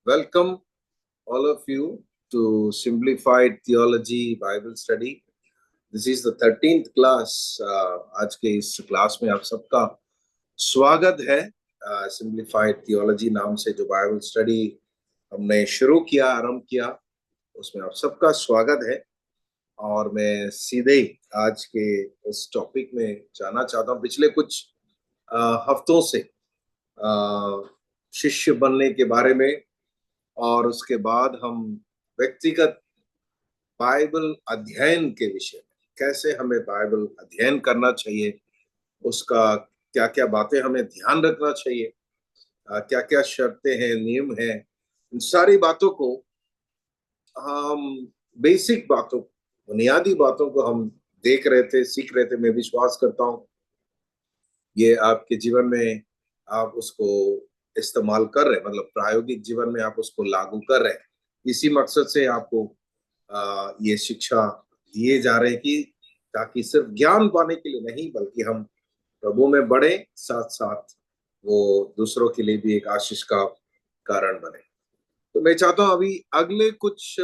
Welcome all of you to Simplified Theology Bible Study. This is the 13th class. आज के इस class में आप सबका स्वागत है। सिंप्लीफाइड थियोलॉजी नाम से जो बाइबल स्टडी हमने शुरू किया, आरंभ किया, उसमें आप सबका स्वागत है। और मैं सीधे आज के इस टॉपिक में जाना चाहता हूँ। पिछले कुछ हफ्तों से शिष्य बनने के बारे में और उसके बाद हम व्यक्तिगत बाइबल अध्ययन के विषय में, कैसे हमें बाइबल अध्ययन करना चाहिए, उसका क्या क्या बातें हमें ध्यान रखना चाहिए, क्या क्या शर्तें हैं, नियम हैं, इन सारी बातों को हम बेसिक बातों, बुनियादी बातों को हम देख रहे थे, सीख रहे थे। मैं विश्वास करता हूँ ये आपके जीवन में आप उसको इस्तेमाल कर रहे हैं, मतलब प्रायोगिक जीवन में आप उसको लागू कर रहे हैं। इसी मकसद से आपको ये शिक्षा दिए जा रहे हैं कि ताकि सिर्फ ज्ञान पाने के लिए नहीं, बल्कि हम प्रभु में बढ़े, साथ साथ वो दूसरों के लिए भी एक आशीष का कारण बने। तो मैं चाहता हूं अभी अगले कुछ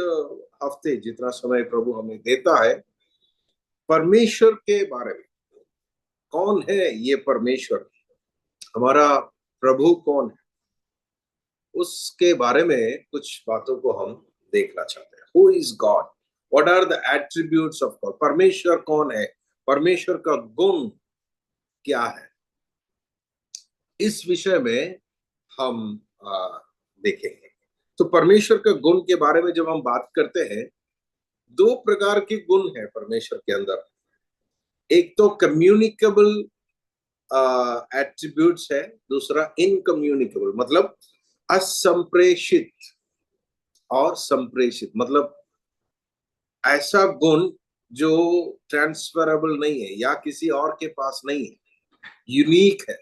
हफ्ते, जितना समय प्रभु हमें देता है, परमेश्वर के बारे में, कौन है ये परमेश्वर, हमारा प्रभु कौन है, उसके बारे में कुछ बातों को हम देखना चाहते हैं। Who is God, what are the attributes of God, परमेश्वर कौन है, परमेश्वर का गुण क्या है, इस विषय में हम देखेंगे। तो परमेश्वर का गुण के बारे में जब हम बात करते हैं, दो प्रकार के गुण हैं परमेश्वर के अंदर। एक तो कम्युनिकेबल एट्रीब्यूट्स है, दूसरा इनकम्युनिकेबल, मतलब असंप्रेषित और संप्रेषित, मतलब ऐसा गुण जो ट्रांसफरेबल नहीं है या किसी और के पास नहीं है, यूनिक है,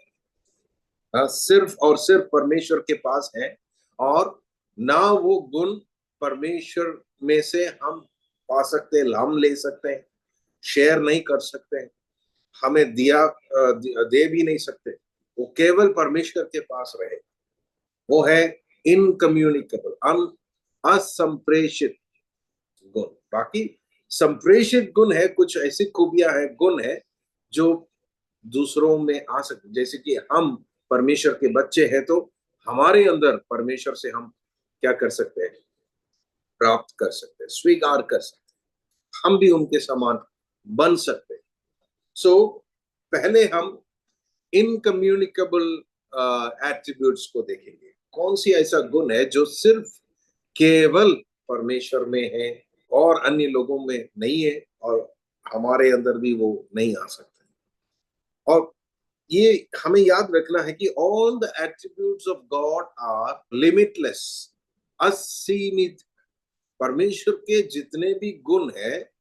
सिर्फ और सिर्फ परमेश्वर के पास है। और ना वो गुण परमेश्वर में से हम पा सकते हैं, हम ले सकते हैं, शेयर नहीं कर सकते हैं, हमें दे भी नहीं सकते, वो केवल परमेश्वर के पास रहे। वो है इनकम्युनिकेबल, असंप्रेषित गुण। बाकी संप्रेषित गुण है, कुछ ऐसी खूबियां हैं, गुण है जो दूसरों में आ सकते, जैसे कि हम परमेश्वर के बच्चे हैं, तो हमारे अंदर परमेश्वर से हम क्या कर सकते हैं, प्राप्त कर सकते हैं, स्वीकार कर सकते हैं, हम भी उनके समान बन सकते हैं। सो पहले हम इनकम्युनिकेबल एट्रीब्यूट्स को देखेंगे। कौन सी ऐसा गुण है जो सिर्फ केवल परमेश्वर में है और अन्य लोगों में नहीं है, और हमारे अंदर भी वो नहीं आ सकता। और ये हमें याद रखना है कि all the attributes of God are limitless, असीमित। परमेश्वर के जितने भी गुण है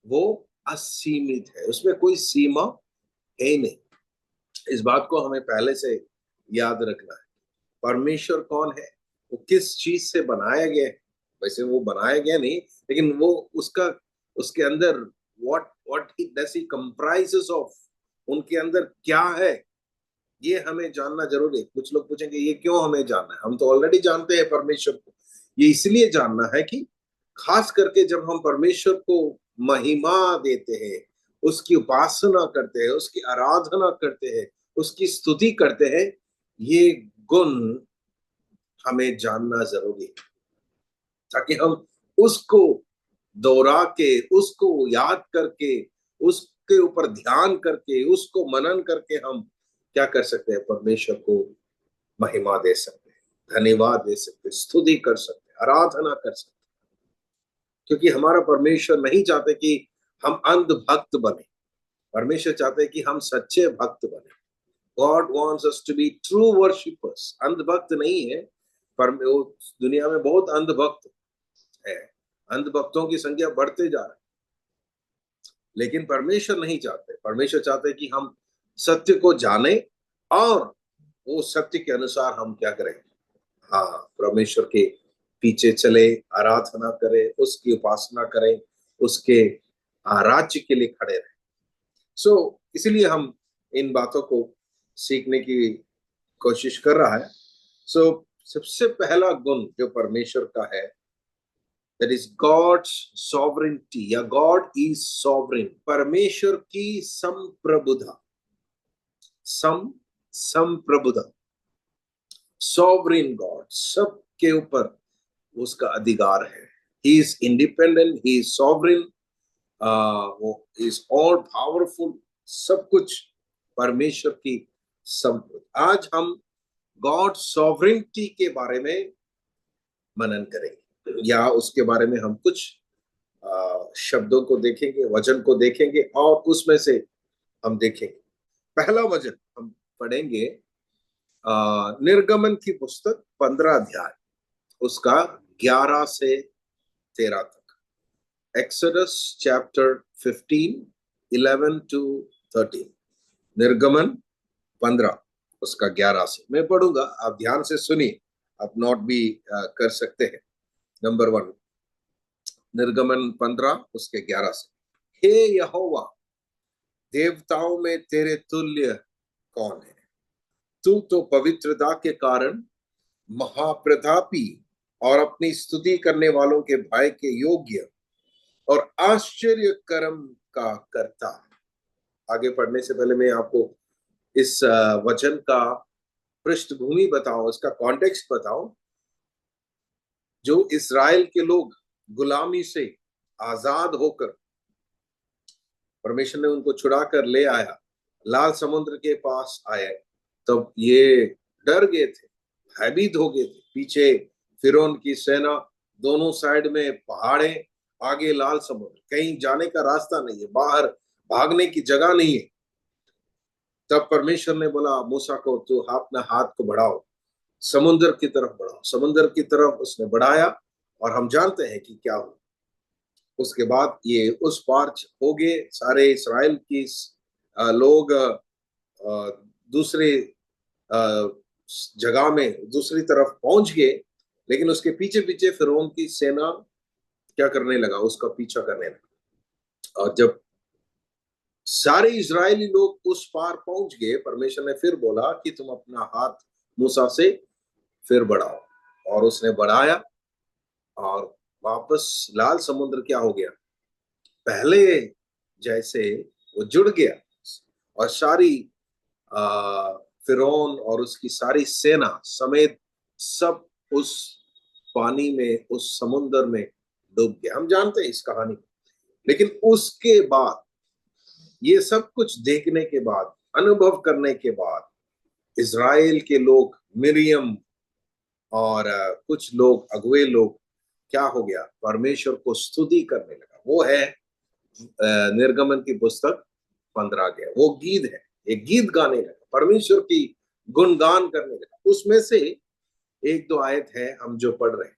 वो असीमित है, उसमें कोई सीमा है नहीं। इस बात को हमें पहले से याद रखना है। परमेश्वर कौन है, वो किस चीज से बनाया गया है, वैसे वो बनाया गया नहीं, लेकिन वो उसका, उसके अंदर what he does he comprises of, उनके अंदर क्या है, ये हमें जानना जरूरी है। कुछ लोग पूछेंगे ये क्यों हमें जानना है, हम तो ऑलरेडी जानते हैं परमेश्वर को। ये इसलिए जानना है कि खास करके जब हम परमेश्वर को महिमा देते हैं, उसकी उपासना करते हैं, उसकी आराधना करते हैं, उसकी स्तुति करते हैं, ये गुण हमें जानना जरूरी है, ताकि हम उसको दोहरा के, उसको याद करके, उसके ऊपर ध्यान करके, उसको मनन करके हम क्या कर सकते हैं, परमेश्वर को महिमा दे सकते हैं, धन्यवाद दे सकते हैं, स्तुति कर सकते हैं, आराधना कर सकते हैं। क्योंकि हमारा परमेश्वर नहीं चाहते कि हम अंध भक्त बने, परमेश्वर चाहते हैं कि हम सच्चे भक्त बने। God wants us to be true worshippers. अंध भक्त नहीं है, पर दुनिया में बहुत अंध भक्त है, अंध भक्तों की संख्या बढ़ते जा रही है, लेकिन परमेश्वर नहीं चाहते। परमेश्वर चाहते हैं कि हम सत्य को जाने और वो सत्य के अनुसार हम क्या करें, हाँ, परमेश्वर के पीछे चले, आराधना करें, उसकी उपासना करें, उसके राज्य के लिए खड़े रहें। सो इसलिए हम इन बातों को सीखने की कोशिश कर रहा है। सो सबसे पहला गुण जो परमेश्वर का है, दैट इज गॉड्स सॉवरेनिटी, या गॉड इज सॉवरेन, परमेश्वर की संप्रभुता, संप्रभुता, सॉवरेन गॉड, सबके ऊपर उसका अधिकार है। He is independent, he is sovereign, वो इज ऑल पावरफुल, सब कुछ परमेश्वर की संप्रभुता। आज हम गॉड सॉवरेनिटी के बारे में मनन करेंगे, या उसके बारे में हम कुछ शब्दों को देखेंगे, वचन को देखेंगे, और उसमें से हम देखेंगे। पहला वचन हम पढ़ेंगे निर्गमन की पुस्तक 15 अध्याय, उसका 11 से 13 तक। Exodus chapter 15, 11 to 13। निर्गमन 15 उसका 11 से मैं पढ़ूंगा, आप ध्यान से सुनिए, आप नोट भी कर सकते हैं। नंबर 1, निर्गमन 15 उसके 11 से। हे यहोवा, देवताओं में तेरे तुल्य कौन है? तू तो पवित्रता के कारण महाप्रतापी और अपनी स्तुति करने वालों के भय के योग्य और आश्चर्य कर्म का करता है। आगे पढ़ने से पहले मैं आपको इस वचन का पृष्ठभूमि बताऊं, इसका कॉन्टेक्स्ट बताऊं। जो इस्राएल के लोग गुलामी से आजाद होकर, परमेश्वर ने उनको छुड़ा कर ले आया, लाल समुद्र के पास आए, तब ये डर गए थे, भयभीत हो गए थे। पीछे फिरौन की सेना, दोनों साइड में पहाड़े, आगे लाल समुद्र, कहीं जाने का रास्ता नहीं है, बाहर भागने की जगह नहीं है। तब परमेश्वर ने बोला मूसा को, तू अपना हाथ को बढ़ाओ, समुद्र की तरफ बढ़ाओ। समुद्र की तरफ उसने बढ़ाया, और हम जानते हैं कि क्या हुआ। उसके बाद ये उस पार हो गए, सारे इस्राएल की लोग दूसरे जगह में दूसरी तरफ पहुंच गए। लेकिन उसके पीछे पीछे फिरौन की सेना क्या करने लगा, उसका पीछा करने लगा। और जब सारे इजरायली लोग उस पार पहुंच गए, परमेश्वर ने फिर बोला कि तुम अपना हाथ मूसा से फिर बढ़ाओ, और उसने बढ़ाया, और वापस लाल समुद्र क्या हो गया, पहले जैसे वो जुड़ गया। और सारी फिरौन और उसकी सारी सेना समेत सब उस पानी में, उस समुद्र में डूब गया। हम जानते हैं इस कहानी को। लेकिन उसके बाद, ये सब कुछ देखने के बाद, अनुभव करने के बाद, इजराइल के लोग, मिरियम और कुछ लोग, अगुए लोग, क्या हो गया, परमेश्वर को स्तुति करने लगा। वो है निर्गमन की पुस्तक 15 गया, वो गीत है, एक गीत गाने लगा, परमेश्वर की गुणगान करने लगा। उसमें से एक दो आयत है हम जो पढ़ रहे हैं।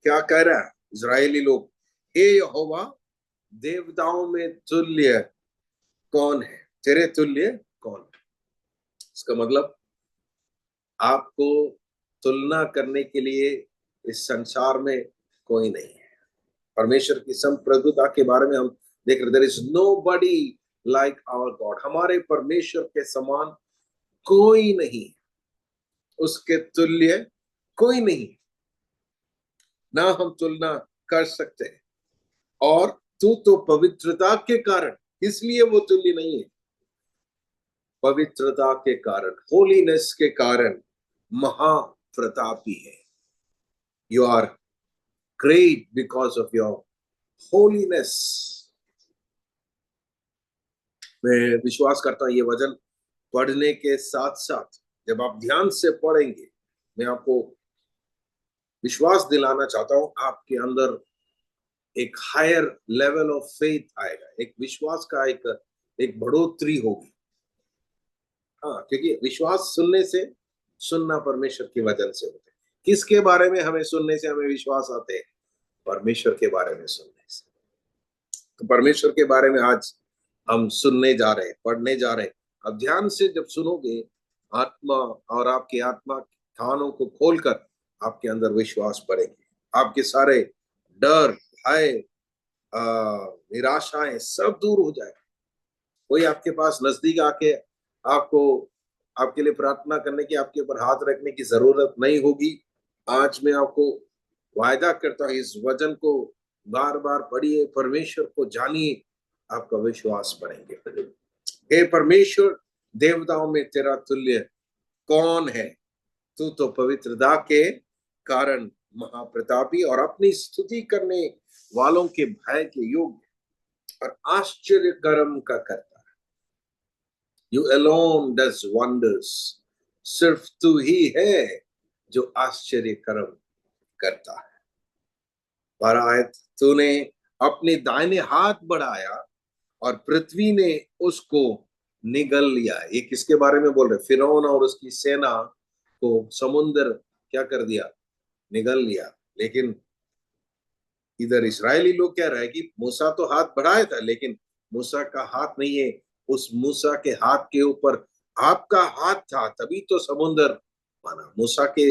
क्या कह रहा है इजरायली लोग? हे यहोवा, देवताओं में तुल्य कौन है? तेरे तुल्य कौन है? इसका मतलब, आपको तुलना करने के लिए इस संसार में कोई नहीं है। परमेश्वर की संप्रभुता के बारे में हम देख रहे, there is nobody like our God. हमारे परमेश्वर के समान कोई नहीं, उसके तुल्य कोई नहीं, ना हम तुलना कर सकते हैं। और तू तो पवित्रता के कारण, इसलिए वो तुल्य नहीं है, पवित्रता के कारण, होलीनेस के कारण महाप्रतापी है। You are great because of your holiness. मैं विश्वास करता हूं ये वचन पढ़ने के साथ साथ जब आप ध्यान से पढ़ेंगे, मैं आपको विश्वास दिलाना चाहता हूं, आपके अंदर एक हायर लेवल ऑफ फेथ आएगा, एक विश्वास का एक बढ़ोतरी होगी। हाँ, क्योंकि विश्वास सुनने से, सुनना परमेश्वर के वचन से होता है। किसके बारे में हमें सुनने से हमें विश्वास आते हैं? परमेश्वर के बारे में सुनने से। तो परमेश्वर के बारे में आज हम सुनने जा रहे हैं, पढ़ने जा रहे हैं। अब ध्यान से जब सुनोगे, आत्मा और आपकी आत्मा कानों को खोलकर आपके अंदर विश्वास बढ़ेगी। आपके सारे डर, भय, निराशाएं सब दूर हो जाए। कोई आपके पास नजदीक आके आपको, आपके लिए प्रार्थना करने की, आपके ऊपर हाथ रखने की जरूरत नहीं होगी। आज मैं आपको वायदा करता हूं, इस वचन को बार बार पढ़िए, परमेश्वर को जानिए, आपका विश्वास बढ़ेंगे। हे परमेश्वर, देवताओं में तेरा तुल्य कौन है? तू तो पवित्रता के कारण महाप्रतापी और अपनी स्तुति करने वालों के भय के योग्य और आश्चर्य कर्म का करता है। यू अलोन डज वंडर्स, सिर्फ तू ही है जो आश्चर्य कर्म करता है। 12 आयत, तूने अपने दाहिने हाथ बढ़ाया और पृथ्वी ने उसको निगल लिया। ये किसके बारे में बोल रहे? फिरौन और उसकी सेना को समुद्र क्या कर दिया? निगल लिया। लेकिन इधर इस्राएली लोग कह रहे हैं कि मूसा तो हाथ बढ़ाया था, लेकिन मूसा का हाथ नहीं है। उस मूसा के हाथ के ऊपर आपका हाथ था, तभी तो समुद्र बना। मूसा के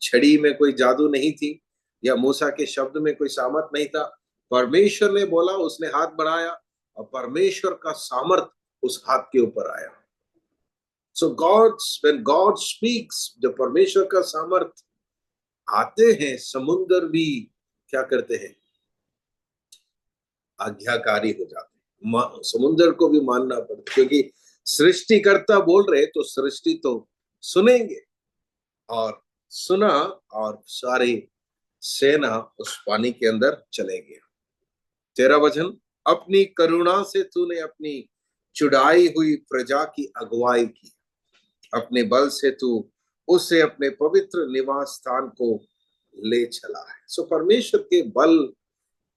छड़ी में कोई जादू नहीं थी, या मूसा के शब्द में कोई सामर्थ नहीं था। परमेश्वर ने बोला, उसने हाथ बढ़ाया और परमेश्वर का सामर्थ उस हाथ के ऊपर आया। सो व्हेन गॉड स्पीक्स, जब परमेश्वर का सामर्थ आते हैं, समुद्र भी क्या करते हैं? आज्ञाकारी हो जाते हैं। समुद्र को भी मानना पड़ता, क्योंकि सृष्टिकर्ता बोल रहे तो सृष्टि तो सुनेंगे। और सुना, और सारी सेना उस पानी के अंदर चले गए। 13 वचन, अपनी करुणा से तूने अपनी चुड़ाई हुई प्रजा की अगुवाई की, अपने बल से तू उसे अपने पवित्र निवास स्थान को ले चला है। सो परमेश्वर के बल,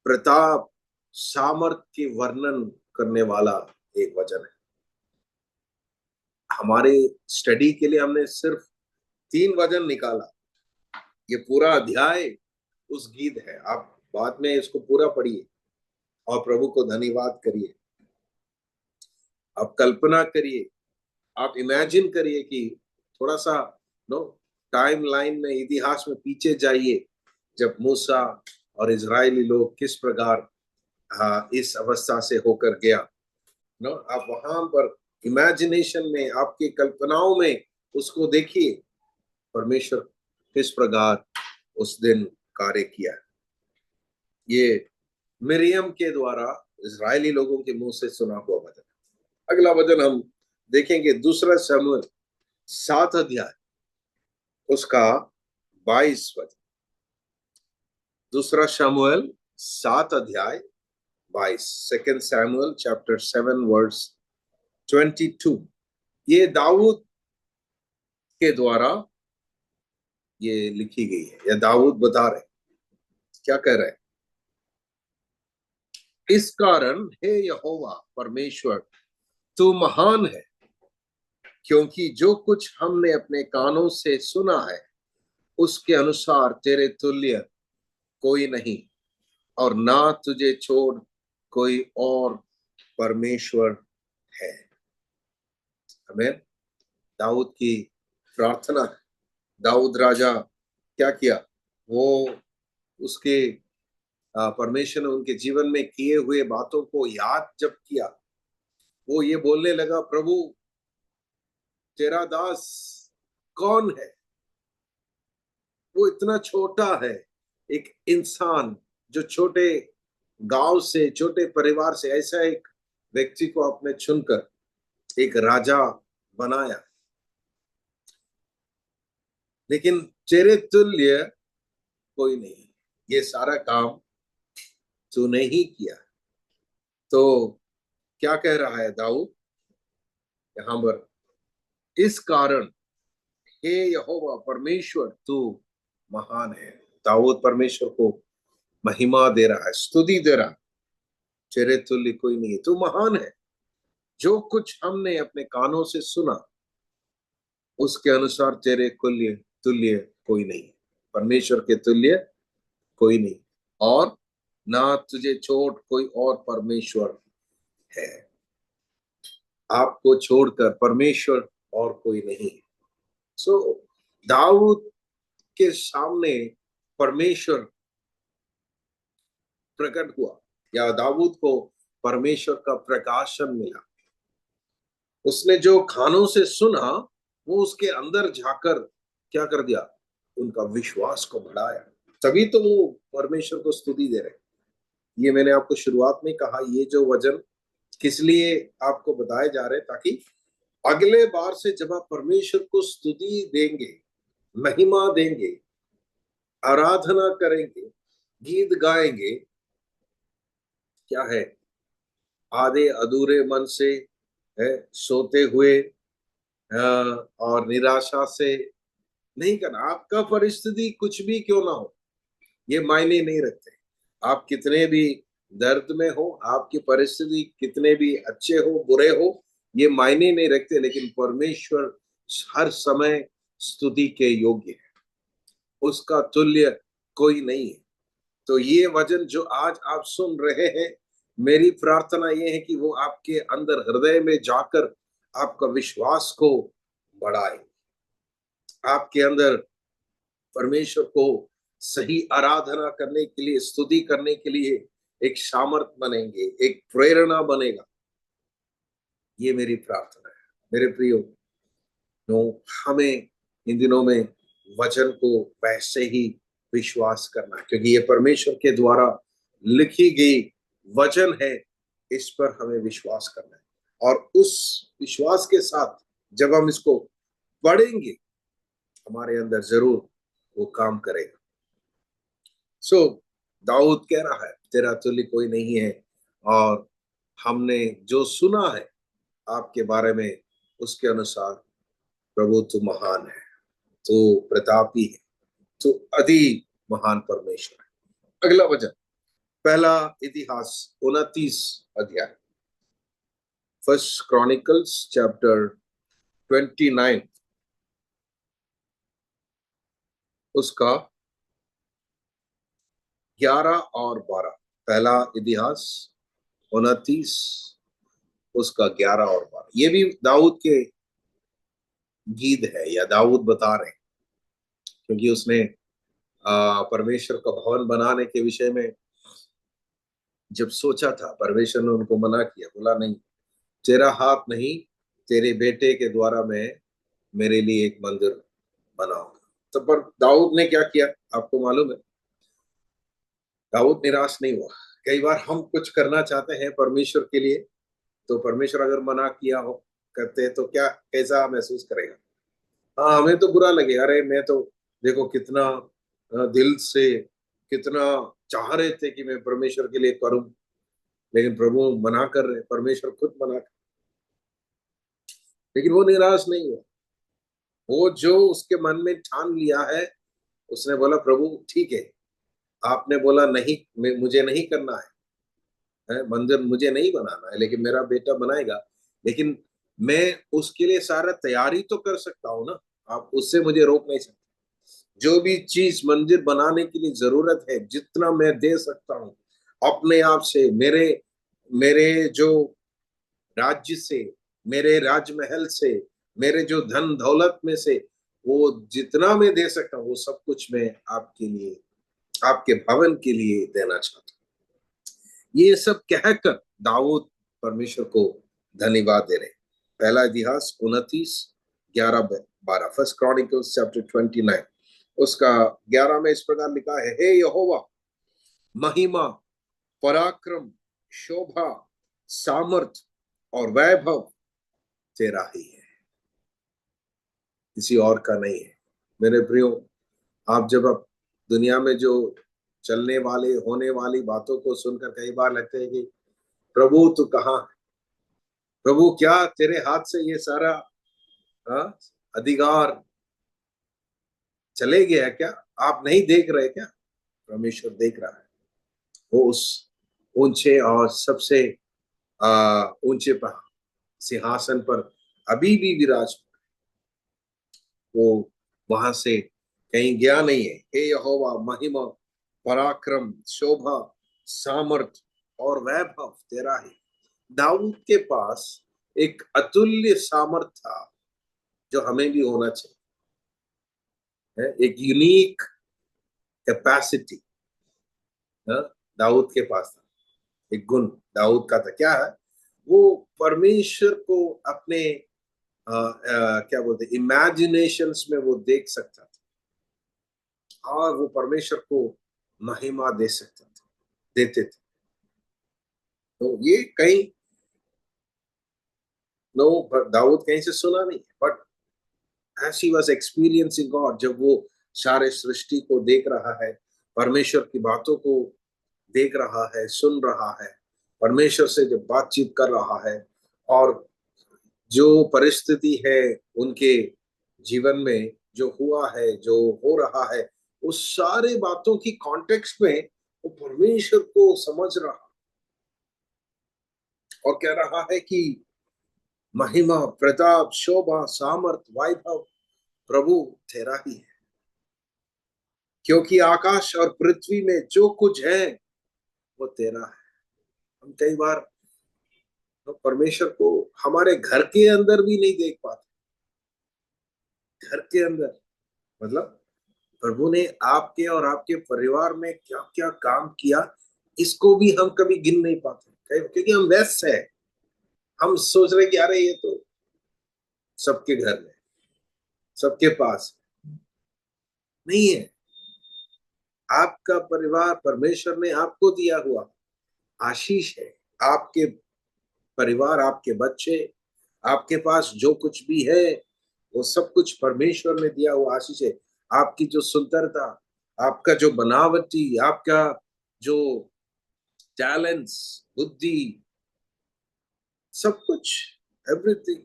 प्रताप, सामर्थ के वर्णन करने वाला एक वचन है। हमारे स्टडी के लिए हमने सिर्फ 3 वचन निकाला। ये पूरा अध्याय उस गीत है। आप बाद में इसको पूरा पढ़िए और प्रभु को धन्यवाद करिए। आप कल्पना करिए, आप इमेजिन करिए कि थोड़ा सा नो टाइम लाइन में, इतिहास में पीछे जाइए, जब मूसा और इजरायली लोग किस प्रकार इस अवस्था से होकर गया। नो, आप वहां पर इमेजिनेशन में, आपकी कल्पनाओं में उसको देखिए, परमेश्वर किस प्रकार उस दिन कार्य किया। ये मिरियम के द्वारा इजरायली लोगों के मुंह से सुना हुआ वचन। अगला वचन हम देखेंगे, दूसरा शमूएल 7 अध्याय उसका 22 वचन। दूसरा शमूएल 7 अध्याय 22, सेकेंड सैमुअल चैप्टर 7 वर्स 22। ये दाऊद के द्वारा ये लिखी गई है, या दाऊद बता रहे, क्या कह रहे हैं? इस कारण हे यहोवा परमेश्वर, तू महान है, क्योंकि जो कुछ हमने अपने कानों से सुना है उसके अनुसार तेरे तुल्य कोई नहीं, और ना तुझे छोड़ कोई और परमेश्वर है। आमीन। दाऊद की प्रार्थना। दाऊद राजा क्या किया? वो उसके परमेश्वर ने उनके जीवन में किए हुए बातों को याद जब किया, वो ये बोलने लगा, प्रभु तेरा दास कौन है? वो इतना छोटा है, एक इंसान जो छोटे गांव से, छोटे परिवार से, ऐसा एक व्यक्ति को आपने चुनकर एक राजा बनाया, लेकिन तेरे तुल्य कोई नहीं। ये सारा काम तूने ही किया। तो क्या कह रहा है दाऊद यहां पर? इस कारण हे यहोवा परमेश्वर, तू महान है। दाऊद परमेश्वर को महिमा दे रहा है, स्तुति दे रहा है। तेरे तुल्य कोई नहीं है, तू महान है। जो कुछ हमने अपने कानों से सुना उसके अनुसार तेरे तुल्य तुल्य कोई नहीं, परमेश्वर के तुल्य कोई नहीं, और ना तुझे छोड़ कोई और परमेश्वर है। आपको छोड़कर परमेश्वर और कोई नहीं। सो दाऊद के सामने परमेश्वर प्रकट हुआ, या दाऊद को परमेश्वर का प्रकाशन मिला। उसने जो कानों से सुना वो उसके अंदर जाकर क्या कर दिया? उनका विश्वास को बढ़ाया, तभी तो वो परमेश्वर को स्तुति दे रहे। ये मैंने आपको शुरुआत में कहा, ये जो वचन किस लिए आपको बताए जा रहे, ताकि अगले बार से जब आप परमेश्वर को स्तुति देंगे, महिमा देंगे, आराधना करेंगे, गीत गाएंगे, क्या है, आधे अधूरे मन से, है, सोते हुए और निराशा से नहीं करना। आपका परिस्थिति कुछ भी क्यों ना हो, ये मायने नहीं रखते। आप कितने भी दर्द में हो, आपकी परिस्थिति कितने भी अच्छे हो बुरे हो, ये मायने नहीं रखते, लेकिन परमेश्वर हर समय स्तुति के योग्य है, उसका तुल्य कोई नहीं है। तो ये वचन जो आज आप सुन रहे हैं, मेरी प्रार्थना ये है कि वो आपके अंदर हृदय में जाकर आपका विश्वास को बढ़ाए, आपके अंदर परमेश्वर को सही आराधना करने के लिए, स्तुति करने के लिए एक सामर्थ बनेंगे, एक प्रेरणा बनेगा। ये मेरी प्रार्थना है मेरे प्रियो। तो हमें इन दिनों में वचन को वैसे ही विश्वास करना है, क्योंकि ये परमेश्वर के द्वारा लिखी गई वचन है, इस पर हमें विश्वास करना है। और उस विश्वास के साथ जब हम इसको पढ़ेंगे, हमारे अंदर जरूर वो काम करेगा। सो दाऊद कह रहा है, तेरा तुल्य कोई नहीं है, और हमने जो सुना है आपके बारे में, उसके अनुसार प्रभु तू महान है, तो प्रतापी है, तो अति महान परमेश्वर है। अगला वचन, पहला इतिहास 29 अध्याय, फर्स्ट क्रॉनिकल्स चैप्टर 29, उसका 11 और 12। पहला इतिहास 29, उसका 11 और 12। ये भी दाऊद के गीत है, या दाऊद बता रहे हैं, क्योंकि उसने परमेश्वर का भवन बनाने के विषय में जब सोचा था, परमेश्वर ने उनको मना किया, बोला नहीं, तेरा हाथ नहीं, तेरे बेटे के द्वारा मैं मेरे लिए एक मंदिर बनाऊंगा। तो पर दाऊद ने क्या किया, आपको मालूम है, दाऊद निराश नहीं हुआ। कई बार हम कुछ करना चाहते हैं परमेश्वर के लिए, तो परमेश्वर अगर मना किया हो करते हैं, तो क्या कैसा महसूस करेगा? हाँ, हमें तो बुरा लगे, अरे मैं तो देखो कितना दिल से कितना चाह रहे थे कि मैं परमेश्वर के लिए करूं, लेकिन प्रभु मना कर रहे, परमेश्वर खुद मना कर। लेकिन वो निराश नहीं हुआ, वो जो उसके मन में ठान लिया है, उसने बोला प्रभु ठीक है, आपने बोला नहीं, मुझे नहीं करना है, मंदिर मुझे नहीं बनाना है, लेकिन मेरा बेटा बनाएगा। लेकिन मैं उसके लिए सारा तैयारी तो कर सकता हूँ ना, आप उससे मुझे रोक नहीं सकते। जो भी चीज मंदिर बनाने के लिए जरूरत है, जितना मैं दे सकता हूँ अपने आप से, मेरे मेरे जो राज्य से, मेरे राजमहल से, मेरे जो धन दौलत में से, वो जितना मैं दे सकता हूँ, वो सब कुछ मैं आपके लिए, आपके भवन के लिए देना चाहता हूँ। ये सब कहकर दाऊद परमेश्वर को धन्यवाद दे रहे। पहला इतिहास 29:11-12, फर्स्ट क्रॉनिकल्स चैप्टर 29, उसका 11 में इस प्रकार लिखा है, हे यहोवा, महिमा, पराक्रम, शोभा, सामर्थ और वैभव तेरा ही है, किसी और का नहीं है। मेरे प्रियो, आप जब आप दुनिया में जो चलने वाले होने वाली बातों को सुनकर कई बार लगता है कि प्रभु तू कहाँ है, प्रभु क्या तेरे हाथ से ये सारा हाँ, अधिकार चले गया क्या, आप नहीं देख रहे क्या? परमेश्वर देख रहा है, वो उस ऊंचे और सबसे ऊंचे सिंहासन पर अभी भी विराज, वो वहां से कहीं गया नहीं है। हे यहोवा, महिमा, पराक्रम, शोभा, सामर्थ और वैभव तेरा है। दाऊद के पास एक अतुल्य सामर्थ था, जो हमें भी होना चाहिए, है? एक यूनिक कैपेसिटी दाऊद के पास था, एक गुण दाऊद का था। क्या है वो? परमेश्वर को अपने क्या बोलते इमेजिनेशंस में वो देख सकता था, और वो परमेश्वर को महिमा दे सकते थे, देते थे। तो ये कहीं दाऊद कहीं से सुना नहीं, but as he was experiencing God, जब वो सारे सृष्टि को देख रहा है, परमेश्वर की बातों को देख रहा है, सुन रहा है, परमेश्वर से जब बातचीत कर रहा है, और जो परिस्थिति है उनके जीवन में, जो हुआ है, जो हो रहा है, उस सारे बातों की कॉन्टेक्स्ट में वो परमेश्वर को समझ रहा और कह रहा है कि महिमा, प्रताप, शोभा, सामर्थ, वैभव प्रभु तेरा ही है, क्योंकि आकाश और पृथ्वी में जो कुछ है वो तेरा है। हम कई बार तो परमेश्वर को हमारे घर के अंदर भी नहीं देख पाते। घर के अंदर मतलब प्रभु ने आपके और आपके परिवार में क्या क्या काम किया, इसको भी हम कभी गिन नहीं पाते, क्योंकि हम व्यस्त है। हम सोच रहे कि अरे ये तो सबके घर में, सबके पास नहीं है। आपका परिवार परमेश्वर ने आपको दिया हुआ आशीष है। आपके परिवार, आपके बच्चे, आपके पास जो कुछ भी है वो सब कुछ परमेश्वर ने दिया हुआ आशीष है। आपकी जो सुंदरता, आपका जो बनावटी, आपका जो टैलेंट्स, बुद्धि, सब कुछ, एवरीथिंग,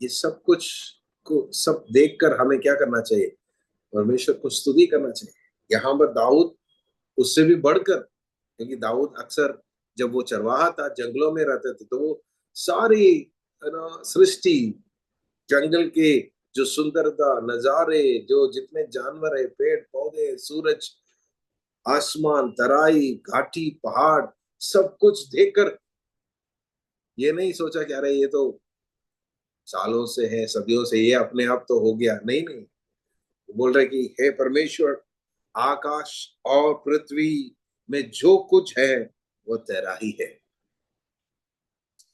ये सब कुछ को सब देखकर हमें क्या करना चाहिए? परमेश्वर को स्तुति करना चाहिए। यहाँ पर दाऊद उससे भी बढ़कर, क्योंकि दाऊद अक्सर जब वो चरवाहा था, जंगलों में रहते थे, तो वो सारी सृष्टि, जंगल के जो सुंदरता, नजारे, जो जितने जानवर है, पेड़ पौधे, सूरज, आसमान, तराई, घाटी, पहाड़, सब कुछ देखकर ये नहीं सोचा कि अरे ये तो सालों से है, सदियों से, ये अपने आप तो हो गया। नहीं नहीं, बोल रहे कि हे परमेश्वर, आकाश और पृथ्वी में जो कुछ है वो तेरा ही है।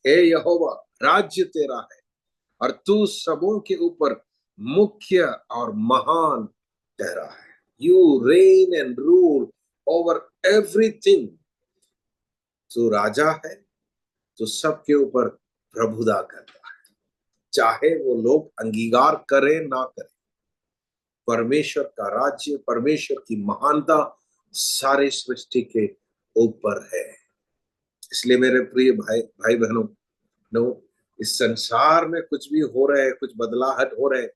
हे यहोवा, राज्य तेरा है और तू सबों के ऊपर मुख्य और महान ठहरा है। You rain and rule over everything. तू राजा है, तो सबके ऊपर प्रभुता करता है, चाहे वो लोग अंगीकार करें ना करें। परमेश्वर का राज्य, परमेश्वर की महानता सारे सृष्टि के ऊपर है। इसलिए मेरे प्रिय भाई भाई बहनों, नो, इस संसार में कुछ भी हो रहा है, कुछ बदलाहट हो रहे,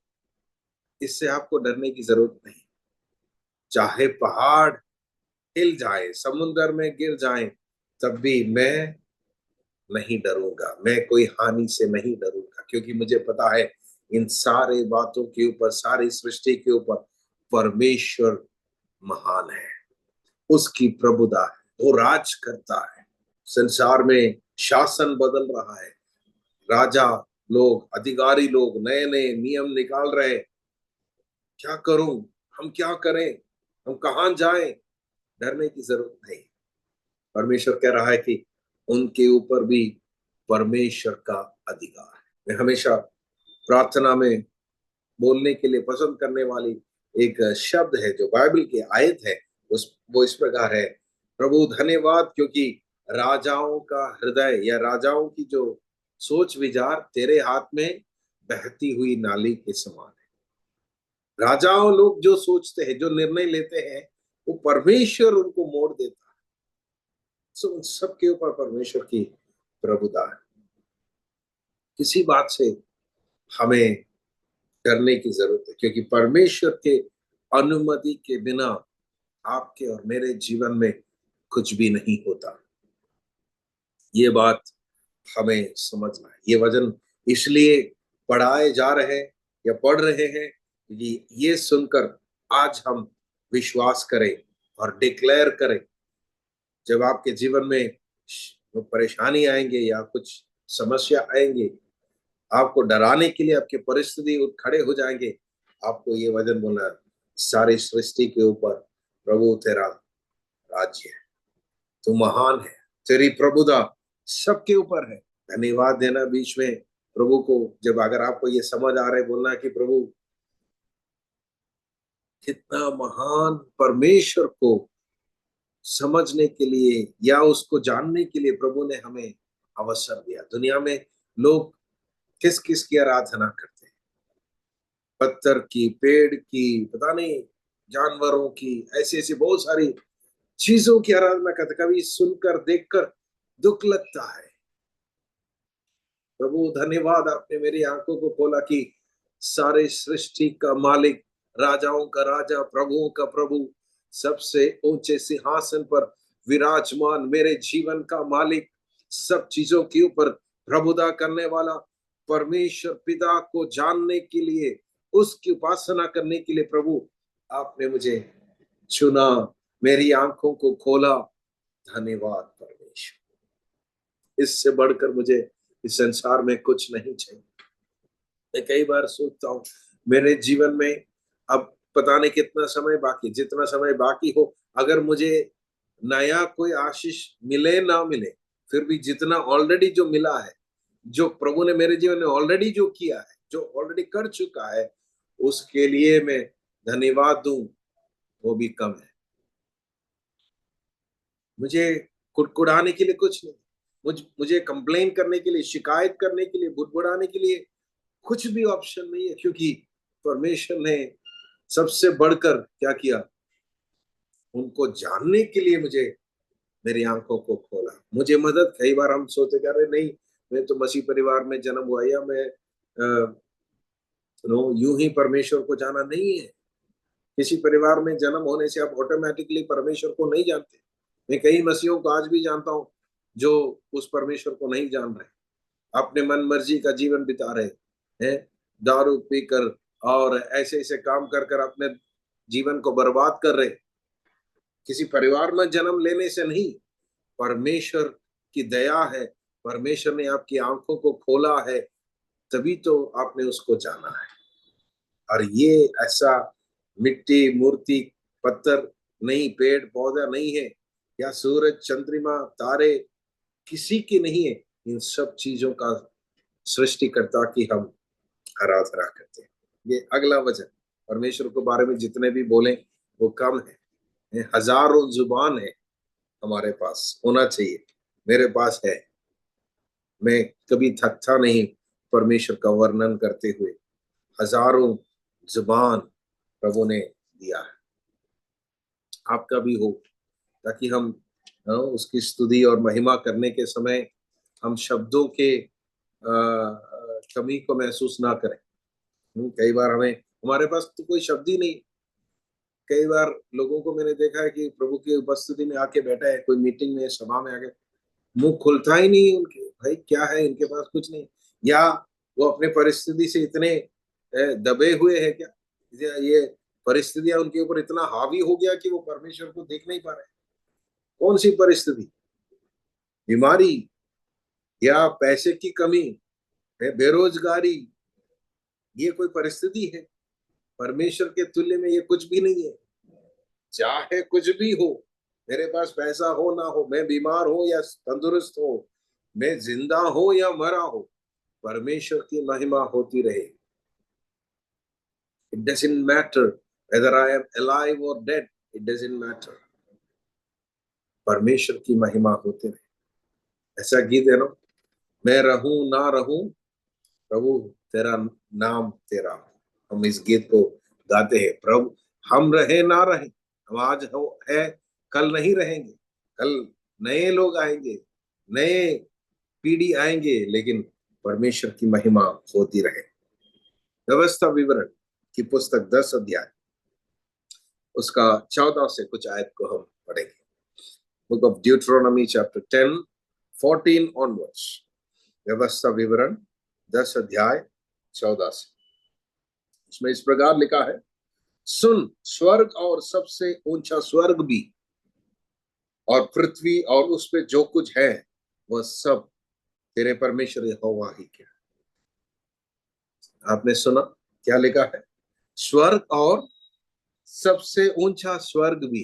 इससे आपको डरने की जरूरत नहीं। चाहे पहाड़ हिल जाए, समुद्र में गिर जाए, तब भी मैं नहीं डरूंगा, मैं कोई हानि से नहीं डरूंगा, क्योंकि मुझे पता है इन सारे बातों के ऊपर, सारी सृष्टि के ऊपर परमेश्वर महान है, उसकी प्रभुता है, वो राज करता है। संसार में शासन बदल रहा है, राजा लोग, अधिकारी लोग नए नए नियम निकाल रहे। क्या करूं, हम क्या करें, हम कहां जाएं? डरने की जरूरत नहीं। परमेश्वर कह रहा है कि उनके ऊपर भी परमेश्वर का अधिकार है। मैं हमेशा प्रार्थना में बोलने के लिए पसंद करने वाली एक शब्द है जो बाइबल की आयत है, उस वो इस प्रकार है, प्रभु धन्यवाद, क्योंकि राजाओं का हृदय या राजाओं की जो सोच विचार तेरे हाथ में बहती हुई नाली के समान है। राजाओं लोग जो सोचते हैं, जो निर्णय लेते हैं, वो परमेश्वर उनको मोड़ देता है। सो उन सबके ऊपर परमेश्वर की प्रभुता है। किसी बात से हमें डरने की जरूरत है, क्योंकि परमेश्वर के अनुमति के बिना आपके और मेरे जीवन में कुछ भी नहीं होता। ये बात हमें समझना है। ये वचन इसलिए पढ़ाए जा रहे हैं या पढ़ रहे हैं कि ये सुनकर आज हम विश्वास करें और डिक्लेयर करें। जब आपके जीवन में परेशानी आएंगे या कुछ समस्या आएंगे, आपको डराने के लिए आपके परिस्थिति खड़े हो जाएंगे, आपको ये वचन बोलना, सारी सृष्टि के ऊपर प्रभु तेरा राज्य है, तू महान है, तेरी प्रभुता सबके ऊपर है। धन्यवाद देना बीच में प्रभु को, जब अगर आपको ये समझ आ रहा है, बोलना कि प्रभु कितना महान परमेश्वर को समझने के लिए या उसको जानने के लिए प्रभु ने हमें अवसर दिया। दुनिया में लोग किस किस की आराधना करते हैं, पत्थर की, पेड़ की, पता नहीं जानवरों की, ऐसी ऐसी बहुत सारी चीजों की आराधना करते। कभी सुनकर देखकर दुख लगता है। प्रभु धन्यवाद, आपने मेरी आंखों को खोला कि सारे सृष्टि का मालिक, राजाओं का राजा, प्रभुओं का प्रभु, सबसे ऊंचे सिंहासन पर विराजमान मेरे जीवन का मालिक, सब चीजों के ऊपर प्रभुता करने वाला परमेश्वर पिता को जानने के लिए, उसकी उपासना करने के लिए प्रभु आपने मुझे चुना, मेरी आंखों को खोला। धन्यवाद परमेश्वर। इससे बढ़कर मुझे इस संसार में कुछ नहीं चाहिए। मैं कई बार सोचता हूँ मेरे जीवन में अब पता नहीं कितना समय बाकी, जितना समय बाकी हो, अगर मुझे नया कोई आशीष मिले ना मिले, फिर भी जितना ऑलरेडी जो मिला है, जो प्रभु ने मेरे जीवन में ऑलरेडी जो किया है, जो ऑलरेडी कर चुका है, उसके लिए मैं धन्यवाद दूं, वो भी कम है। मुझे कुड़कुड़ाने के लिए कुछ नहीं, मुझे कंप्लेन करने के लिए, शिकायत करने के लिए, बुड़बुड़ाने के लिए कुछ भी ऑप्शन नहीं है, क्योंकि परमेश्वर ने सबसे बढ़कर क्या किया, उनको जानने के लिए मुझे मेरी आंखों को खोला, मुझे मदद। कई बार हम सोचे कर रहे नहीं, मैं तो मसीह परिवार में जन्म हुआ, या मैं यूं ही परमेश्वर को जाना नहीं है। किसी परिवार में जन्म होने से आप ऑटोमेटिकली परमेश्वर को नहीं जानते। मैं कई मसीहों को आज भी जानता हूं जो उस परमेश्वर को नहीं जान रहे, अपने मन मर्जी का जीवन बिता रहे हैं, दारू पीकर और ऐसे ऐसे काम कर कर अपने जीवन को बर्बाद कर रहे। किसी परिवार में जन्म लेने से नहीं, परमेश्वर की दया है, परमेश्वर ने आपकी आंखों को खोला है, तभी तो आपने उसको जाना है। और ये ऐसा मिट्टी, मूर्ति, पत्थर नहीं, पेड़ पौधा नहीं है, या सूरज, चंद्रमा, तारे किसी की नहीं है। इन सब चीजों का सृष्टिकर्ता की हम आराधना करते हैं। ये अगला वचन, परमेश्वर के बारे में जितने भी बोले वो कम है। हजारों जुबान है हमारे पास, होना चाहिए, मेरे पास है। मैं कभी थकता नहीं परमेश्वर का वर्णन करते हुए। हजारों जुबान प्रभु ने दिया है, आपका भी हो, ताकि हम उसकी स्तुति और महिमा करने के समय हम शब्दों के कमी को महसूस ना करें। कई बार हमारे पास तो कोई शब्द ही नहीं। कई बार लोगों को मैंने देखा है कि प्रभु की उपस्थिति में आके बैठा है, कोई मीटिंग में, सभा में आके, मुंह खुलता ही नहीं उनके। भाई क्या है इनके पास? कुछ नहीं। या वो अपने परिस्थिति से इतने दबे हुए हैं क्या, ये परिस्थितियां उनके ऊपर इतना हावी हो गया कि वो परमेश्वर को देख नहीं पा रहे। कौन सी परिस्थिति? बीमारी, या पैसे की कमी, बेरोजगारी, ये कोई परिस्थिति है? परमेश्वर के तुल्य में ये कुछ भी नहीं है। चाहे कुछ भी हो, मेरे पास पैसा हो ना हो, मैं बीमार हो या तंदुरुस्त हो, मैं जिंदा हो या मरा हो, परमेश्वर की महिमा होती रहे। It doesn't matter whether I am alive और डेड, इट डजंट मैटर। परमेश्वर की महिमा होती रहे। ऐसा गीत है ना, मैं रहूं ना रहूं, प्रभु तेरा नाम तेरा हो। हम इस गीत को गाते हैं। प्रभु, हम रहे ना रहे, हम आज हो है, कल नहीं रहेंगे, कल नए लोग आएंगे, नए पीढ़ी आएंगे, लेकिन परमेश्वर की महिमा होती रहे। व्यवस्था विवरण की पुस्तक 10 अध्याय, उसका 14 से कुछ आयत को हम पढ़ेंगे। Book of Deuteronomy chapter 10, 14 onwards. व्यवस्था विवरण 10 अध्याय 14 से। उसमें इस प्रकार लिखा है, सुन, स्वर्ग और सबसे ऊंचा स्वर्ग भी, और पृथ्वी और उस पे जो कुछ है, वह सब तेरे परमेश्वर यहोवा ही क्या। आपने सुना क्या लिखा है? स्वर्ग और सबसे ऊंचा स्वर्ग भी।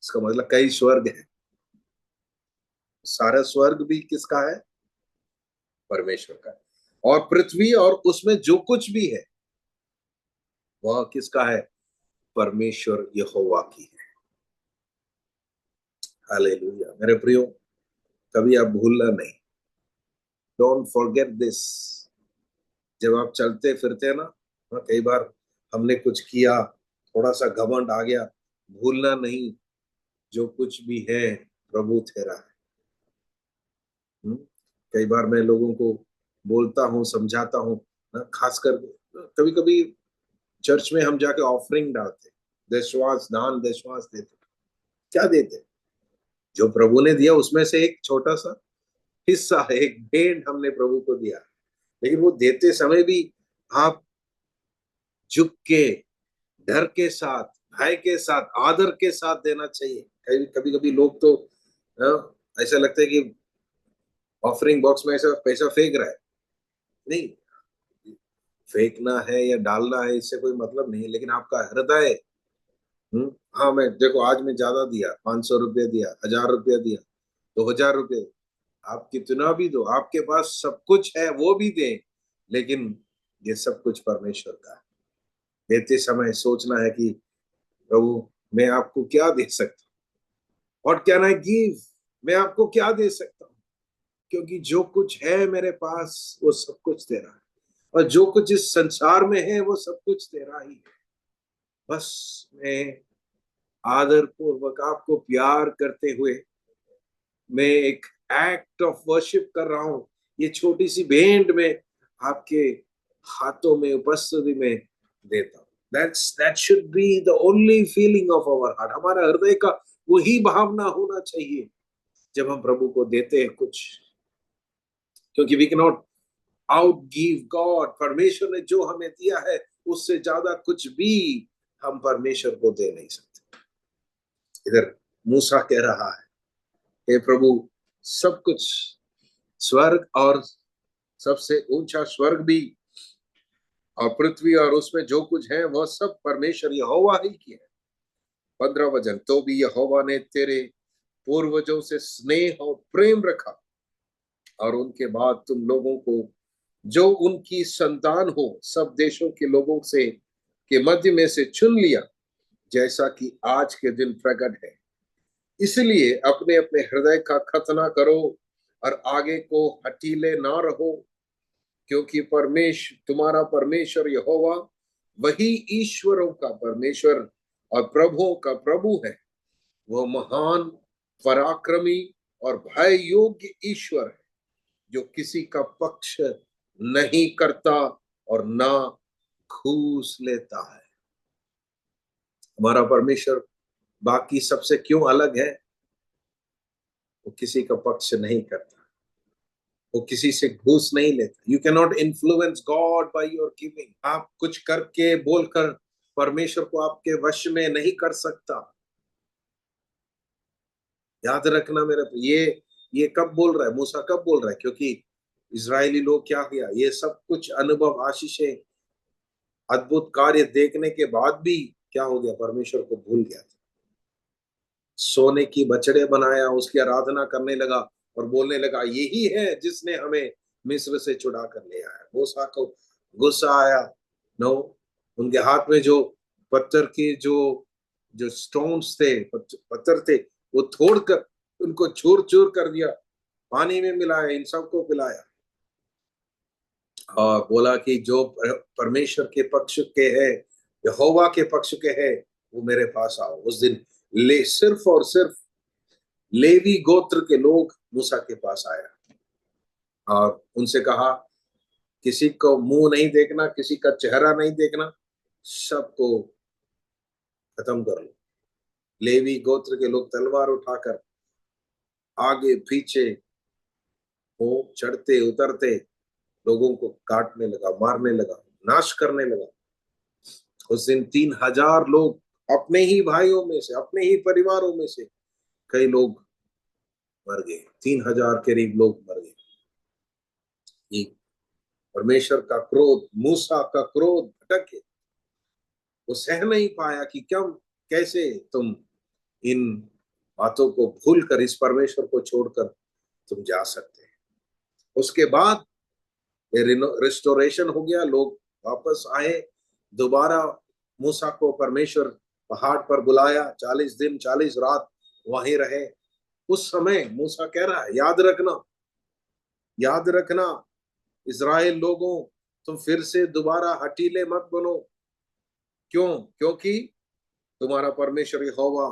इसका मतलब कई स्वर्ग है। सारा स्वर्ग भी किसका है? परमेश्वर का। और पृथ्वी और उसमें जो कुछ भी है, वह किसका है? परमेश्वर यहोवा की है। हालेलुया। मेरे प्रियो, कभी आप भूलना नहीं, डोंट फॉरगेट दिस। जब आप चलते फिरते ना, कई बार हमने कुछ किया, थोड़ा सा घमंड आ गया, भूलना नहीं, जो कुछ भी है प्रभु तेरा है। कई बार मैं लोगों को बोलता हूँ, समझाता हूँ ना, खासकर कभी कभी चर्च में हम जाके ऑफरिंग डालते, देशवास दान देशवास देते, क्या देते? जो प्रभु ने दिया उसमें से एक छोटा सा हिस्सा है, एक भेंट हमने प्रभु को दिया। लेकिन वो देते समय भी आप झुक के, डर के साथ, भय के साथ, आदर के साथ देना चाहिए। कभी कभी लोग तो ऐसा लगता है कि ऑफरिंग बॉक्स में ऐसा पैसा फेंक रहा है। नहीं, फेंकना है या डालना है इससे कोई मतलब नहीं, लेकिन आपका हृदय। हाँ, मैं देखो, आज मैं ज्यादा दिया, 500 रुपया दिया, 1000 रुपया दिया, 2000 रुपये, आप कितना भी दो, आपके पास सब कुछ है वो भी दें, लेकिन ये सब कुछ परमेश्वर का है। देते समय सोचना है कि प्रभु, मैं आपको क्या दे सकता हूँ, व्हाट कैन आई गिव, मैं आपको क्या दे सकता हूँ, क्योंकि जो कुछ है मेरे पास वो सब कुछ तेरा है, और जो कुछ इस संसार में है वो सब कुछ तेरा ही है। बस मैं आदर पूर्वक आपको प्यार करते हुए मैं एक एक्ट ऑफ वर्शिप कर रहा हूं, ये छोटी सी भेंट में आपके हाथों में, उपस्थिति में देता हूं। That should be the only feeling of our heart. हमारा हृदय का वही भावना होना चाहिए जब हम प्रभु को देते हैं कुछ, क्योंकि we can not out give God. परमेश्वर ने जो हमें दिया है उससे ज्यादा कुछ भी हम परमेश्वर को दे नहीं सकते। इधर मूसा कह रहा है, हे प्रभु, सब कुछ, स्वर्ग और सबसे ऊंचा स्वर्ग भी, और पृथ्वी और उसमें जो कुछ है वह सब परमेश्वर यहोवा ही की है। 15 वचन, तो भी यहोवा ने तेरे पूर्वजों से स्नेह और प्रेम रखा, और उनके बाद तुम लोगों को जो उनकी संतान हो सब देशों के लोगों से के मध्य में से चुन लिया, जैसा कि आज के दिन प्रकट है। इसलिए अपने अपने हृदय का खतना करो और आगे को हठीले ना रहो, क्योंकि तुम्हारा परमेश्वर यहोवा वही ईश्वरों का परमेश्वर और प्रभुओं का प्रभु है। वह महान, पराक्रमी और भय योग्य ईश्वर है, जो किसी का पक्ष नहीं करता और ना घूस लेता है। हमारा परमेश्वर बाकी सबसे क्यों अलग है? वो किसी का पक्ष नहीं करता, वो किसी से घूस नहीं लेता। You can not influence God by your giving. आप कुछ करके बोलकर परमेश्वर को आपके वश में नहीं कर सकता। याद रखना मेरे, ये कब बोल रहा है मूसा, कब बोल रहा है? क्योंकि इजरायली लोग क्या किया, ये सब कुछ अनुभव, आशीषें, अद्भुत कार्य देखने के बाद भी क्या हो गया, परमेश्वर को भूल गया। सोने की बछड़े बनाया, उसकी आराधना करने लगा और बोलने लगा, यही है जिसने हमें मिस्र से छुड़ा कर ले आया। मूसा को गुस्सा आया। नो, उनके हाथ में जो पत्थर के जो जो स्टोन्स थे, पत्थर थे, वो तोड़कर उनको चूर चूर कर दिया, पानी में मिलाया, इन सबको पिलाया, और बोला कि जो परमेश्वर के पक्ष के है, यहोवा के पक्ष के है, वो मेरे पास आओ। उस दिन सिर्फ और सिर्फ लेवी गोत्र के लोग मूसा के पास आया और उनसे कहा, किसी को मुंह नहीं देखना, किसी का चेहरा नहीं देखना, सबको खत्म कर लो। लेवी गोत्र के लोग तलवार उठाकर आगे पीछे हो, चढ़ते उतरते लोगों को काटने लगा, मारने लगा, नाश करने लगा। उस दिन 3000 लोग, अपने ही भाइयों में से, अपने ही परिवारों में से कई लोग मर गए। 3000 करीब लोग मर गए। ये परमेश्वर का क्रोध, मूसा का क्रोध भटके, वो सह नहीं पाया कि कैसे तुम इन बातों को भूलकर इस परमेश्वर को छोड़कर तुम जा सकते हैं। उसके बाद रिस्टोरेशन हो गया, लोग वापस आए, दोबारा मूसा को परमेश्वर पहाड़ पर बुलाया, 40 दिन 40 रात वहीं रहे। उस समय मूसा कह रहा है, याद रखना इज़राइल लोगों, तुम फिर से दोबारा हठीले मत बनो। क्यों? क्योंकि तुम्हारा परमेश्वर यहोवा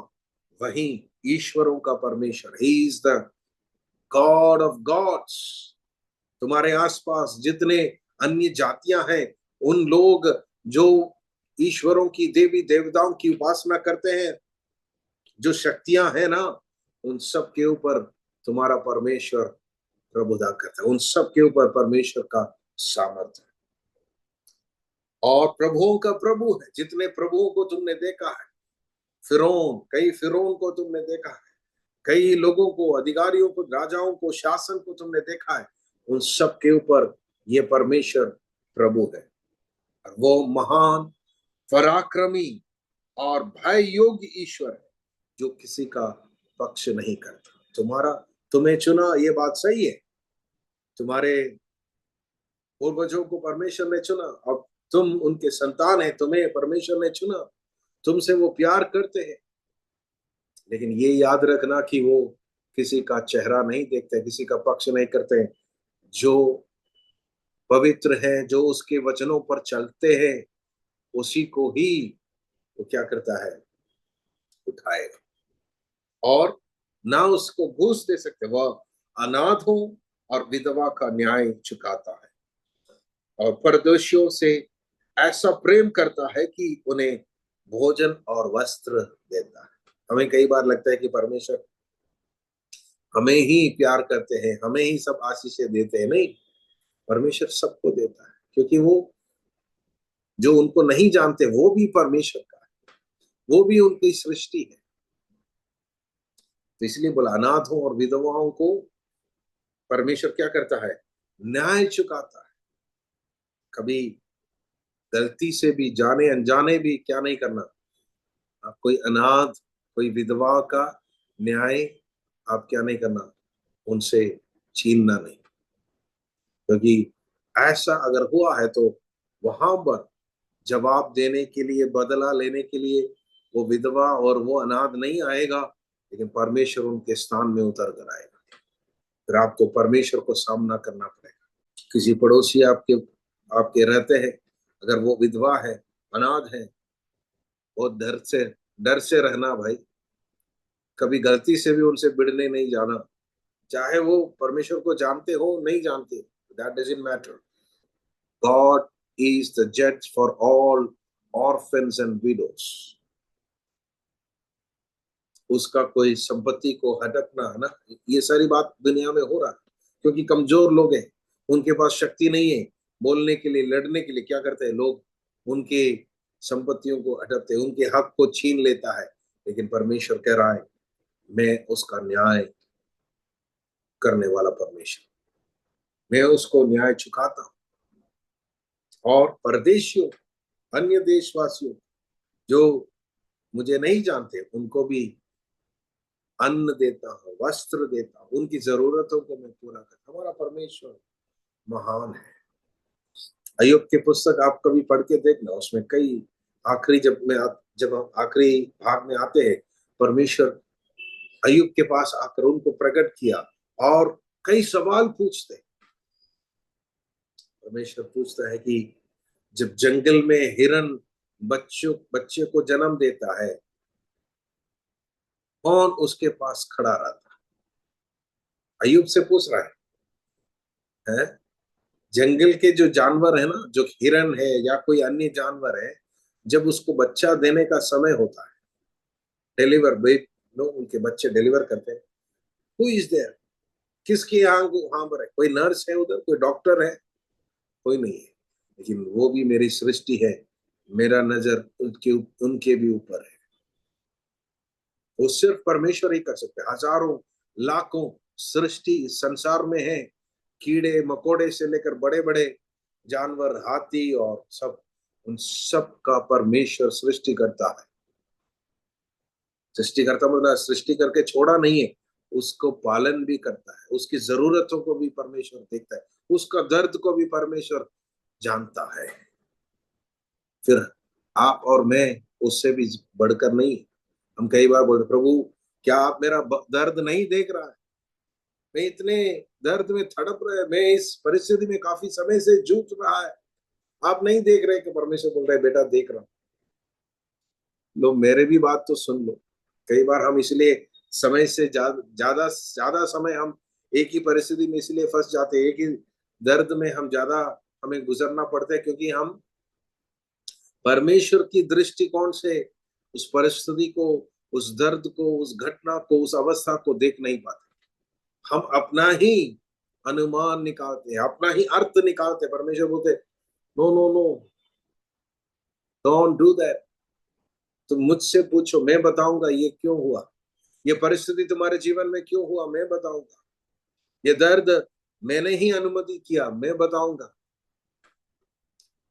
वही ईश्वरों का परमेश्वर, he is the God of gods. तुम्हारे आसपास जितने अन्य जातियां हैं, उन लोग जो ईश्वरों की, देवी देवताओं की उपासना करते हैं, जो शक्तियां हैं ना, उन सब के ऊपर तुम्हारा परमेश्वर प्रभुता करता है, उन सब के ऊपर परमेश्वर का सामर्थ्य है। और प्रभुओं का प्रभु है। जितने प्रभुओं को तुमने देखा है, कई फिरौन को तुमने देखा है, कई लोगों को, अधिकारियों को, राजाओं को, शासन को तुमने देखा है, उन सब के ऊपर ये परमेश्वर प्रभु है। और वो महान, पराक्रमी और भय योग्य ईश्वर है, जो किसी का पक्ष नहीं करता। तुम्हें चुना, ये बात सही है। तुम्हारे पूर्वजों को परमेश्वर ने चुना, अब तुम उनके संतान है, तुम्हें परमेश्वर ने चुना, तुमसे वो प्यार करते हैं। लेकिन ये याद रखना कि वो किसी का चेहरा नहीं देखते, किसी का पक्ष नहीं करते। जो पवित्र है, जो उसके वचनों पर चलते हैं, उसी को ही वो क्या करता है, उठाएगा। और ना उसको घूस दे सकते, वह अनाथों और विधवा का न्याय चुकाता है, और परदेशियों से ऐसा प्रेम करता है कि उन्हें भोजन और वस्त्र देता है। हमें कई बार लगता है कि परमेश्वर हमें ही प्यार करते हैं, हमें ही सब आशीषें देते हैं। नहीं, परमेश्वर सबको देता है, क्योंकि वो जो उनको नहीं जानते वो भी परमेश्वर का है, वो भी उनकी सृष्टि है। तो इसलिए बोला, अनाथों और विधवाओं को परमेश्वर क्या करता है, न्याय चुकाता है। कभी गलती से भी, जाने अनजाने भी क्या नहीं करना, आप कोई अनाथ, कोई विधवा का न्याय आप क्या नहीं करना, उनसे छीनना नहीं। क्योंकि ऐसा अगर हुआ है तो वहां पर जवाब देने के लिए, बदला लेने के लिए वो विधवा और वो अनाथ नहीं आएगा, लेकिन परमेश्वर उनके स्थान में उतर कर आएगा। फिर आपको परमेश्वर को सामना करना पड़ेगा। किसी पड़ोसी आपके आपके रहते हैं, अगर वो विधवा है, अनाथ है, वो डर से रहना भाई। कभी गलती से भी उनसे भिड़ने नहीं जाना, चाहे वो परमेश्वर को जानते हो नहीं जानते, that doesn't matter. God is the जज for all orphans and widows. उसका कोई संपत्ति को हड़पना है ना, ये सारी बात दुनिया में हो रहा है, क्योंकि कमजोर लोग हैं, उनके पास शक्ति नहीं है बोलने के लिए, लड़ने के लिए। क्या करते हैं लोग, उनके संपत्तियों को हड़पते हैं, उनके हक को छीन लेता है। लेकिन परमेश्वर कह रहा है, मैं उसका न्याय करने वाला परमेश्वर, मैं उसको न्याय चुकाता हूं। और परदेशियों, अन्य देशवासियों जो मुझे नहीं जानते, उनको भी अन्न देता हूं, वस्त्र देता हूं, उनकी जरूरतों को मैं पूरा करता। हमारा परमेश्वर महान है। अय्यूब की पुस्तक आप कभी पढ़ के देखना, उसमें कई आखिरी जब हम आखिरी भाग में आते हैं, परमेश्वर अय्यूब के पास आकर उनको प्रकट किया और कई सवाल पूछते। परमेश्वर पूछता है कि जब जंगल में हिरन बच्चे को जन्म देता है, कौन उसके पास खड़ा रहता? अय्यूब से पूछ रहा है? जंगल के जो जानवर है ना, जो हिरन है या कोई अन्य जानवर है, जब उसको बच्चा देने का समय होता है, डिलीवर बेट नो, उनके बच्चे डिलीवर करते हैं, हु इज देयर? किसके यहाँ पर है? कोई नर्स है उधर, कोई डॉक्टर है? कोई नहीं है। लेकिन वो भी मेरी सृष्टि है, मेरा नजर उनके भी ऊपर है। वो सिर्फ परमेश्वर ही कर सकते हैं। हजारों लाखों सृष्टि संसार में है, कीड़े मकोड़े से लेकर बड़े बड़े जानवर, हाथी और सब, उन सब का परमेश्वर सृष्टि करता है। सृष्टि करता मतलब सृष्टि करके छोड़ा नहीं है, उसको पालन भी करता है, उसकी जरूरतों को भी परमेश्वर देखता है, उसका दर्द को भी परमेश्वर जानता है। फिर आप और मैं उससे भी बढ़कर नहीं। हम कई बार बोलते, प्रभु क्या आप मेरा दर्द नहीं देख रहा है? मैं इतने दर्द में तड़प रहा है, मैं इस परिस्थिति में काफी समय से जूझ रहा है, आप नहीं देख रहे? कि परमेश्वर बोल रहे, बेटा देख रहा हूं। लो मेरे भी बात तो सुन लो। कई बार हम इसलिए समय से ज्यादा ज्यादा समय हम एक ही परिस्थिति में इसलिए फंस जाते हैं, एक ही दर्द में हम ज्यादा हमें गुजरना पड़ता है, क्योंकि हम परमेश्वर की दृष्टिकोण से उस परिस्थिति को, उस दर्द को, उस घटना को, उस अवस्था को देख नहीं पाते। हम अपना ही अनुमान निकालते हैं, अपना ही अर्थ निकालते हैं। परमेश्वर बोलते, no no no, don't do that. तुम मुझसे पूछो, मैं बताऊंगा ये क्यों हुआ, ये परिस्थिति तुम्हारे जीवन में क्यों हुआ, मैं बताऊंगा। ये दर्द मैंने ही अनुमति किया, मैं बताऊंगा।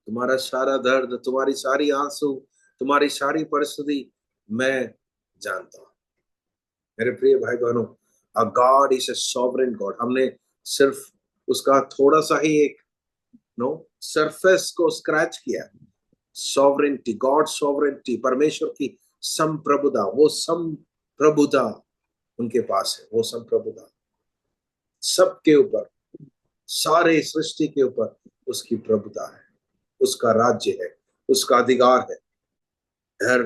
तुम्हारा सारा दर्द, तुम्हारी सारी आंसू, तुम्हारी सारी परिस्थिति मैं जानता हूं। मेरे प्रिय भाई बहनों, a God is a sovereign God. हमने सिर्फ उसका थोड़ा सा ही एक सरफेस को स्क्रैच किया। सॉवरेंटी, गॉड सॉवरेंटी, परमेश्वर की संप्रभुता, वो संप्रभुता उनके पास है। वो संप्रभुता सबके ऊपर, सारे सृष्टि के ऊपर उसकी प्रभुता है, उसका राज्य है, उसका अधिकार है। डर,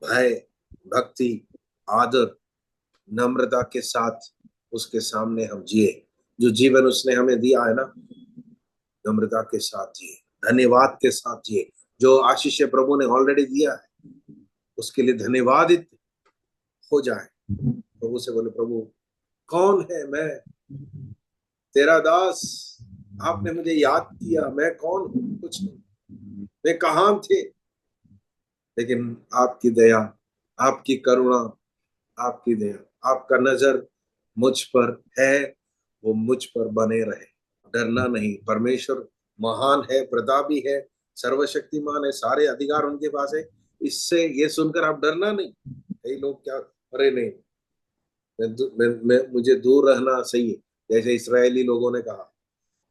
भय, भक्ति, आदर, नम्रता के साथ उसके सामने हम जिए। जो जीवन उसने हमें दिया है ना, नम्रता के साथ जिए, धन्यवाद के साथ जिए। जो आशीष प्रभु ने ऑलरेडी दिया है, उसके लिए धन्यवादित हो जाए। प्रभु से बोले, प्रभु कौन है मैं, तेरा दास, आपने मुझे याद किया। मैं कौन हूं? कुछ नहीं, मैं कहां थे, लेकिन आपकी दया, आपकी करुणा, आपकी दया, आपका नजर मुझ पर है, वो मुझ पर बने रहे। डरना नहीं। परमेश्वर महान है, प्रतापी है, सर्वशक्तिमान है, सारे अधिकार उनके पास है। इससे ये सुनकर आप डरना नहीं। कई लोग क्या, अरे नहीं, मुझे दूर रहना सही है। जैसे इस्राएली लोगों ने कहा,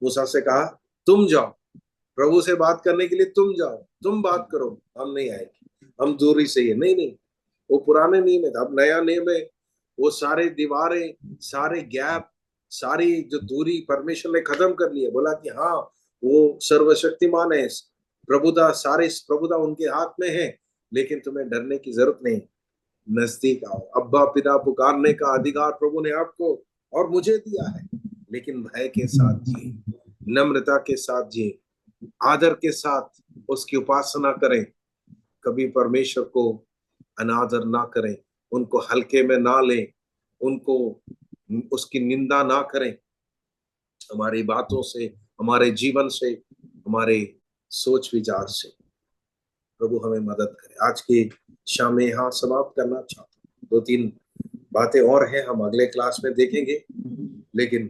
मूसा से कहा, तुम जाओ प्रभु से बात करने के लिए, तुम जाओ, तुम बात करो, हम नहीं आएंगे, हम दूर ही सही है। नहीं नहीं, वो पुराने नियम है। अब नया नियम है। वो सारे दीवारें, सारे गैप, सारी जो दूरी परमेश्वर ने खत्म कर लिया। बोला कि हाँ, वो सर्वशक्तिमान है, प्रभुता, सारे प्रभुता उनके हाथ में है, लेकिन तुम्हें डरने की जरूरत नहीं। नजदीक आओ, अब्बा पिता पुकारने का अधिकार प्रभु ने आपको और मुझे दिया है। लेकिन भय के साथ जिए, नम्रता के साथ जिए, आदर के साथ उसकी उपासना करें। कभी परमेश्वर को अनादर ना करें, उनको हल्के में ना लें, उनको, उसकी निंदा ना करें। हमारी बातों से, हमारे जीवन से, हमारे सोच विचार से प्रभु हमें मदद करे। आज की शाम में यहाँ समाप्त करना चाहता हूँ। दो तीन बातें और हैं, हम अगले क्लास में देखेंगे। लेकिन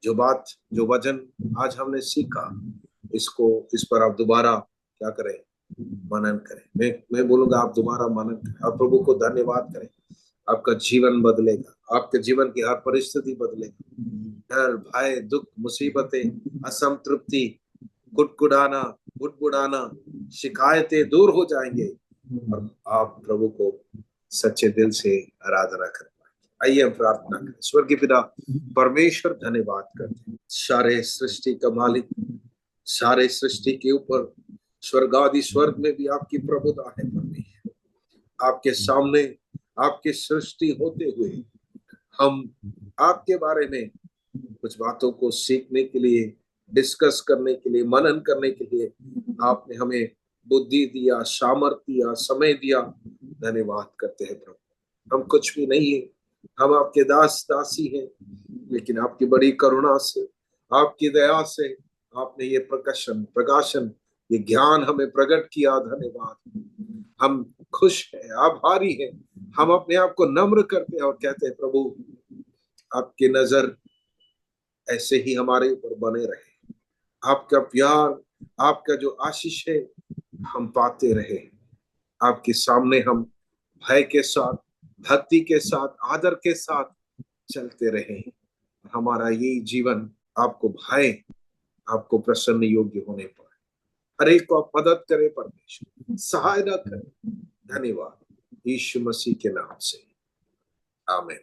जो बात, जो वचन आज हमने सीखा, इसको, इस पर आप दोबारा क्या करें, मनन करें। मैं बोलूंगा आप दोबारा मनन करें, आप प्रभु को धन्यवाद करें। आपका जीवन बदलेगा, आपके जीवन की हर परिस्थिति बदलेगी। डर, भय, दुख, मुसीबतें, असंतृप्ति, गुड़गुड़ाना, गुड़गुड़ाना, शिकायतें दूर हो जाएंगे, और आप प्रभु को सच्चे दिल से आराधना कर पाएंगे। आइए हम प्रार्थना करें। स्वर्गीय पिता परमेश्वर, धन्यवाद करते हैं, सारे सृष्टि का मालिक, सारे सृष्टि के ऊपर स्वर्गादि स्वर्ग में भी आपकी प्रभुता है। परमेश्वर, आपके सामने, आपकी सृष्टि होते हुए हम आपके बारे में कुछ बातों को सीखने के लिए, डिस्कस करने के लिए, मनन करने के लिए आपने हमें बुद्धि दिया, सामर्थ्य दिया, समय दिया। धन्यवाद करते हैं प्रभु। हम कुछ भी नहीं है, हम आपके दास दासी हैं, लेकिन आपकी बड़ी करुणा से, आपकी दया से आपने ये प्रकाशन, ये ज्ञान हमें प्रकट किया। धन्यवाद। हम खुश हैं, आभारी हैं। हम अपने आप को नम्र करते हैं और कहते हैं, प्रभु आपकी नजर ऐसे ही हमारे ऊपर बने रहे। आपका प्यार, आपका जो आशीष है, हम पाते रहे। आपके सामने हम भय के साथ, भक्ति के साथ, आदर के साथ चलते रहे। हमारा ये जीवन आपको भाए, आपको प्रसन्न योग्य होने पाए। हर एक को मदद करे परमेश्वर, सहायता करे। धन्यवाद यीशु मसीह के नाम से, आमीन।